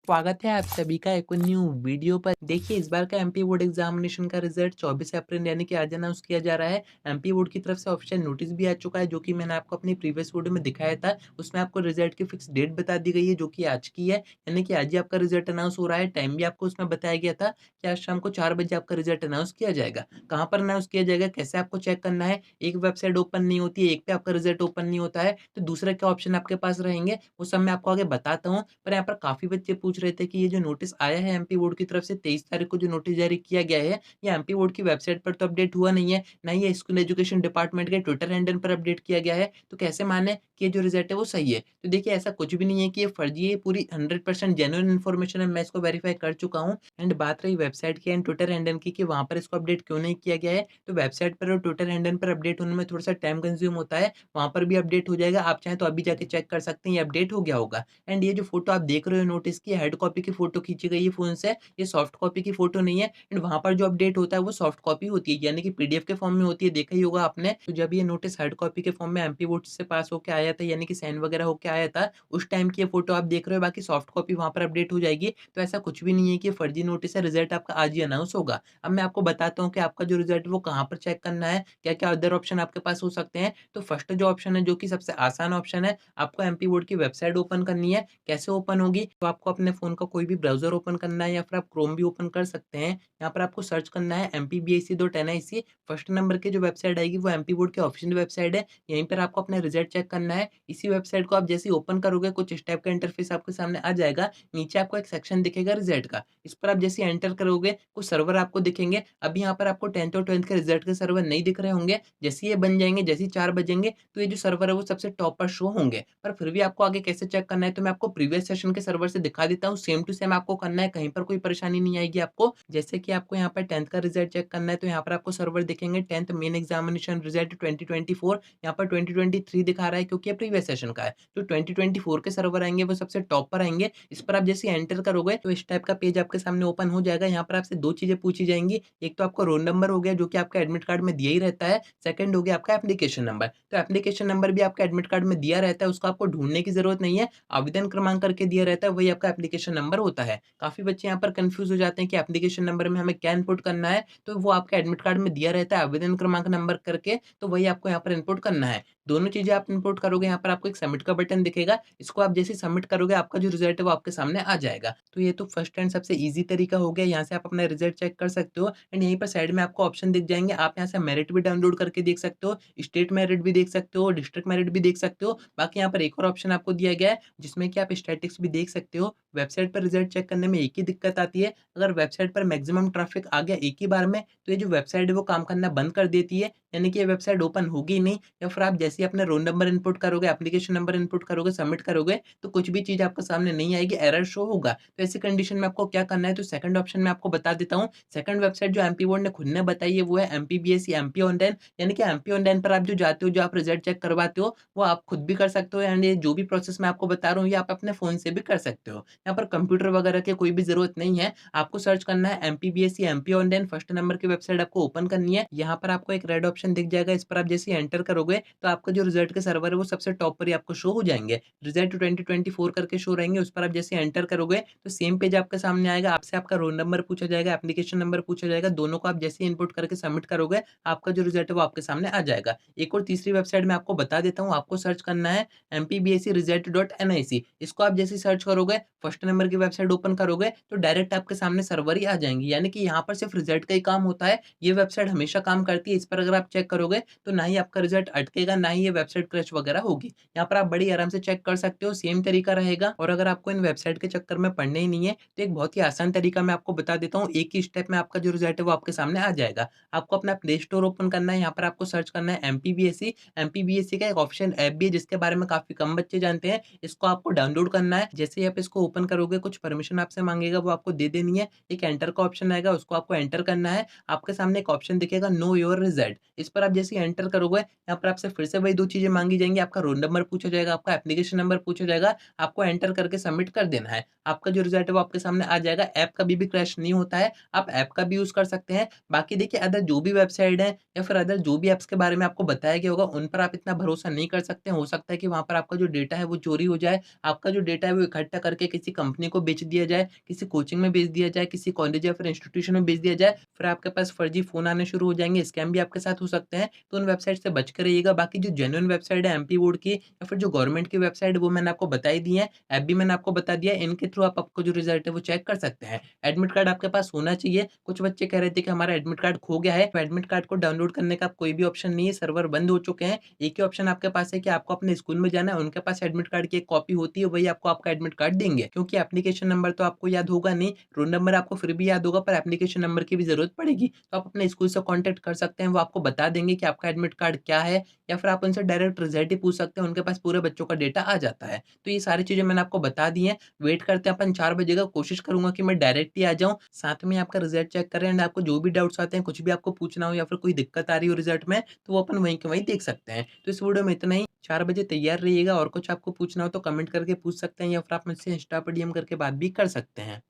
स्वागत है आप सभी का एक न्यू वीडियो पर। देखिए, इस बार का एमपी बोर्ड एग्जामिनेशन का रिजल्ट 24 अप्रैल यानी कि आज अनाउंस किया जा रहा है। एमपी बोर्ड की तरफ से ऑफिशियल नोटिस भी आ चुका है, जो कि मैंने आपको अपनी प्रीवियस वीडियो में दिखाया था। उसमें आपको रिजल्ट की फिक्स डेट बता दी गई है, जो कि आज की है, यानी कि आज ही आपका रिजल्ट अनाउंस हो रहा है। टाइम भी आपको उसमें बताया गया था कि आज शाम को 4 बजे आपका रिजल्ट अनाउंस किया जाएगा। कहाँ पर अनाउंस किया जाएगा, कैसे आपको चेक करना है, एक वेबसाइट ओपन नहीं होती है, एक पे आपका रिजल्ट ओपन नहीं होता है, तो दूसरे क्या ऑप्शन आपके पास रहेंगे, वो सब मैं आपको आगे बताता हूँ। पर यहाँ पर काफ़ी बच्चे पूछ रहे थे कि ये जो नोटिस आया है एमपी बोर्ड की तरफ से 23 तारीख को जो नोटिस जारी किया गया है, ये एमपी बोर्ड की वेबसाइट पर तो अपडेट हुआ नहीं है, ना ही ये स्कूल एजुकेशन डिपार्टमेंट के ट्विटर हैंडल पर अपडेट किया गया है, तो कैसे माने कि ये जो रिजल्ट है वो सही है? तो देखिए, ऐसा कुछ भी नहीं है कि ये फर्जी है, ये पूरी 100% जेन्युइन इन्फॉर्मेशन है, मैं इसको वेरीफाई कर चुका हूँ। एंड बात रही वेबसाइट की एंड ट्विटर हैंडल की कि वहाँ पर इसको अपडेट क्यों नहीं किया गया है, तो वेबसाइट पर और ट्विटर हैंडल पर अपडेट होने में थोड़ा-सा टाइम कंज्यूम होता है, वहाँ पर भी अपडेट हो जाएगा। आप चाहें तो अभी जाके चेक कर सकते हैं, ये अपडेट हो गया होगा। एंड ये जो फ़ोटो आप देख रहे हो नोटिस की, हार्ड कॉपी की फ़ोटो खींची गई है फ़ोन से, ये सॉफ्ट कॉपी की फ़ोटो नहीं है। एंड वहाँ पर जो अपडेट होता है वो सॉफ्ट कॉपी होती है, यानी कि पीडीएफ के फॉर्म में होती है, देखा ही होगा आपने। तो जब ये नोटिस हार्ड कॉपी के फॉर्म में एमपी बोर्ड से पास होके आया था, यानी कि साइन वगैरह होके आया था, उस टाइम की ये फ़ोटो आप देख रहे हो, बाकी सॉफ्ट कॉपी वहाँ पर अपडेट हो जाएगी। तो ऐसा कुछ भी नहीं है कि ये फर्जी नोटिस है, रिज़ल्ट आपका आज ही अनाउंस होगा। अब मैं आपको बताता हूँ कि आपका जो रिज़ल्ट है वो कहाँ पर चेक करना है, क्या-क्या अदर ऑप्शन आपके पास हो सकते हैं। तो फर्स्ट जो ऑप्शन है, जो कि सबसे आसान ऑप्शन है, आपको एमपी बोर्ड की वेबसाइट ओपन करनी है। कैसे ओपन होगी? तो आपको अपने फ़ोन का कोई भी ब्राउज़र ओपन करना है, या फिर आप क्रोम भी ओपन कर सकते हैं। यहाँ पर आपको सर्च करना है mpbac.nic। फर्स्ट नंबर की जो वेबसाइट आएगी वो एमपी बोर्ड की ऑफिशियल वेबसाइट है। यहीं पर आपको अपना रिज़ल्ट चेक करना है। इसी वेबसाइट को आप जैसे ही ओपन करोगे, कुछ इस टाइप का इंटरफ़ेस आपके सामने आ जाएगा। नीचे आपको एक सेक्शन दिखेगा रिज़ल्ट का। इस पर आप जैसे ही एंटर करोगे, कुछ सर्वर आपको दिखेंगे। अभी यहाँ पर आपको 10th और 12th के रिज़ल्ट के सर्वर नहीं दिख रहे होंगे। जैसे ही ये बन जाएँगे, जैसे ही 4 बजेंगे, तो ये जो सर्वर है वो सबसे टॉप पर शो होंगे। पर फिर भी आपको आगे कैसे चेक करना है, तो मैं आपको प्रीवियस सेशन के सर्वर से दिखा देता हूँ। सेम टू सेम आपको करना है, कहीं पर कोई परेशानी नहीं आएगी आपको। जैसे कि आपको यहाँ पर 10th का रिज़ल्ट चेक करना है, तो यहाँ पर आपको सर्वर दिखेंगे 10th मेन एग्ज़ामिनेशन रिज़ल्ट 2024। यहाँ पर 2023 दिखा रहा है, क्योंकि ये प्रीवियस सेशन का है। जो 2024 के सर्वर आएँगे वो सबसे टॉप पर आएँगे। इस पर आप जैसे ही एंटर करोगे, तो इस टाइप का पेज आपके सामने ओपन हो जाएगा। यहाँ पर आपसे 2 चीज़ें पूछी जाएँगी। एक तो आपका रोल नंबर हो गया, जो कि आपका एडमिट कार्ड में दिया ही रहता है। सेकंड हो गया आपका एप्लीकेशन नंबर। तो एप्लीकेशन नंबर भी आपका एडमिट कार्ड में दिया रहता है, उसको आपको ढूँढने की ज़रूरत नहीं है। आवेदन क्रमांक करके दिया रहता है, वही आपका एप्लीकेशन नंबर होता है। काफ़ी बच्चे यहाँ पर कन्फ्यूज़ हो जाते हैं कि एप्लीकेशन नंबर में हमें क्या इनपुट करना है, तो वो आपके एडमिट कार्ड में दिया रहता है आवेदन क्रमांक नंबर करके, तो वही आपको यहाँ पर इनपुट करना है। दोनों चीज़ें आप इनपुट करोगे, यहाँ पर आपको एक सबमिट का बटन दिखेगा, इसको आप जैसे ही सबमिट करोगे, आपका जो रिज़ल्ट है वो आपके सामने आ जाएगा। तो ये तो फर्स्ट एंड सबसे ईज़ी तरीका हो गया, यहाँ से आप अपना रिज़ल्ट चेक कर सकते हो। एंड यहीं पर साइड में आपको ऑप्शन दिख जाएँगे, आप यहाँ से मेरिट भी डाउनलोड करके देख सकते हो, स्टेट मेरिट भी देख सकते हो, डिस्ट्रिक्ट मेरिट भी देख सकते हो। बाकी यहाँ पर एक और ऑप्शन आपको दिया गया है, जिसमें कि आप स्टैटिस्टिक्स भी देख सकते हो। वेबसाइट पर रिज़ल्ट चेक करने में एक ही दिक्कत आती है, अगर वेबसाइट पर मैक्सिमम ट्रैफ़िक आ गया एक ही बार में, तो ये जो वेबसाइट है वो काम करना बंद कर देती है, यानी कि ये वेबसाइट ओपन होगी ही नहीं। या फिर आप जैसे ही अपना रोल नंबर इनपुट करोगे, एप्लीकेशन नंबर इनपुट करोगे, सबमिट करोगे, तो कुछ भी चीज़ आपके सामने नहीं आएगी, एरर शो होगा। तो ऐसी कंडीशन में आपको क्या करना है, तो सेकंड ऑप्शन मैं आपको बता देता हूँ। सेकंड वेबसाइट जो एमपी बोर्ड ने खुद ने बताई है, वो है एमपीबीएससी एमपी ऑनलाइन, यानी कि एमपी ऑनलाइन पर आप जो जाते हो, जो आप रिज़ल्ट चेक करवाते हो, वो आप खुद भी कर सकते हो। एंड ये जो भी प्रोसेस मैं आपको बता रहा हूँ, ये आप अपने फ़ोन से भी कर सकते हो। यहाँ पर कंप्यूटर वगैरह की कोई भी ज़रूरत नहीं है। आपको सर्च करना है एमपीबीएससी एमपी ऑनलाइन, फर्स्ट नंबर की वेबसाइट आपको ओपन करनी है। यहाँ पर आपको एक रेड ऑप्शन दिख जाएगा, इस पर आप जैसे ही एंटर करोगे, तो आपका जो रिज़ल्ट के सर्वर है वो सबसे टॉप पर ही आपको शो हो जाएँगे। रिज़ल्ट 2024 करके शो रहेंगे, उस पर आप जैसे एंटर करोगे, तो सेम पेज आपके सामने आएगा। आपसे आपका रोल नंबर पूछा जाएगा, एप्लीकेशन नंबर पूछा जाएगा, दोनों को आप जैसे ही इनपुट करके सबमिट करोगे, आपका जो रिज़ल्ट है वो आपके सामने आ जाएगा। एक और तीसरी वेबसाइट मैं आपको बता देता हूँ, आपको सर्च करना है mpbacresult.nic। इसको आप जैसे ही सर्च करोगे, फर्स्ट नंबर की वेबसाइट ओपन करोगे, तो डायरेक्ट आपके सामने सर्वर ही आ जाएँगी, यानी कि यहाँ पर सिर्फ रिज़ल्ट का ही काम होता है। ये वेबसाइट हमेशा काम करती है, इस पर अगर आप चेक करोगे, तो ना ही आपका रिज़ल्ट अटकेगा, ना ही ये वेबसाइट क्रैश वगैरह होगी। यहाँ पर आप बड़ी आराम से चेक कर सकते हो, सेम तरीका रहेगा। और अगर आपको इन वेबसाइट के चक्कर में पड़ना ही नहीं है, तो एक बहुत ही आसान तरीका मैं आपको बता देता हूँ, एक ही स्टेप में आपका जो रिज़ल्ट है वो आपके सामने आ जाएगा। आपको अपना प्ले स्टोर ओपन करना है, यहाँ पर आपको सर्च करना है एमपीबीएससी। एमपीबीएससी का एक ऑप्शन ऐप भी है, जिसके बारे में काफ़ी कम बच्चे जानते हैं। इसको आपको डाउनलोड करना है, जैसे ही आप इसको ओपन करोगे, कुछ परमिशन आपसे माँगेगा, वो आपको दे देनी है। एक एंटर का ऑप्शन आएगा, उसको आपको एंटर करना है। आपके सामने एक ऑप्शन दिखेगा नो योर रिज़ल्ट, इस पर आप जैसे ही एंटर करोगे, यहाँ पर आपसे फिर से वही 2 चीज़ें माँगी जाएँगी, आपका रोल नंबर पूछा जाएगा, आपका एप्लीकेशन नंबर पूछा जाएगा, आपको एंटर करके सबमिट कर देना है। आपका जो रिज़ल्ट है वो आपके सामने आ जाएगा, ऐप कभी भी क्रैश नहीं होता है, आप ऐप का भी यूज़ कर सकते हैं। बाकी देखिए अदर जो भी वेबसाइट है या फिर अदर जो भी ऐप्स के बारे में आपको बताया गया होगा, उन पर आप इतना भरोसा नहीं कर सकते। हो सकता है कि वहाँ पर आपका जो डेटा है वो चोरी हो जाए, आपका जो डेटा है वो इकट्ठा करके किसी कंपनी को बेच दिया जाए, किसी कोचिंग में बेच दिया जाए, किसी कॉलेज या फिर इंस्टीट्यूशन में बेच दिया जाए, फिर आपके पास फर्जी फ़ोन आने शुरू हो जाएँगे, स्कैम भी आपके साथ हो सकते हैं, तो उन वेबसाइट से बच के रहिएगा। बाकी जो जेन्युइन वेबसाइट है एमपी बोर्ड की या फिर जो गवर्नमेंट की वेबसाइट है वो मैंने आपको बता ही दी है, ऐप भी मैंने आपको बता दिया है, इनके थ्रू आप आपको जो रिज़ल्ट है वो चेक कर सकते हैं। एडमिट कार्ड आपके पास होना चाहिए, कुछ बच्चे कह रहे थे कि हमारा एडमिट कार्ड खो गया है, तो एडमिट कार्ड को डाउनलोड करने का कोई भी ऑप्शन नहीं है, सर्वर बंद हो चुके हैं। एक ही ऑप्शन आपके पास है कि आपको अपने स्कूल में जाना है, उनके पास एडमिट कार्ड की एक कॉपी होती है, वही आपको आपका एडमिट कार्ड देंगे। क्योंकि एप्लीकेशन नंबर तो आपको याद होगा नहीं, रोल नंबर आपको फिर भी याद होगा पर एप्लीकेशन नंबर की भी ज़रूरत पड़ेगी। तो आप अपने स्कूल से कॉन्टैक्ट कर सकते हैं, वो आपको बता देंगे कि आपका एडमिट कार्ड क्या है या फिर आप उनसे डायरेक्ट रिज़ल्ट ही पूछ सकते हैं, उनके पास पूरे बच्चों का डेटा आ जाता है। तो ये सारी चीज़ें मैंने आपको बता दी हैं, वेट करते हैं अपन 4 बजे का, कोशिश करूँगा कि मैं डायरेक्ट ही आ जाऊँ, साथ में आपका रिज़ल्ट चेक करें एंड आपको जो भी डाउट्स आते हैं, कुछ भी आपको पूछना हो या फिर कोई दिक्कत आ रही हो रिज़ल्ट में, तो वो अपन वहीं के वहीं देख सकते हैं। तो इस वीडियो में इतना ही, 4 बजे तैयार रहिएगा और कुछ आपको पूछना हो तो कमेंट करके पूछ सकते हैं या फिर आप मुझसे इंस्टा पे डीएम करके बात भी कर सकते हैं।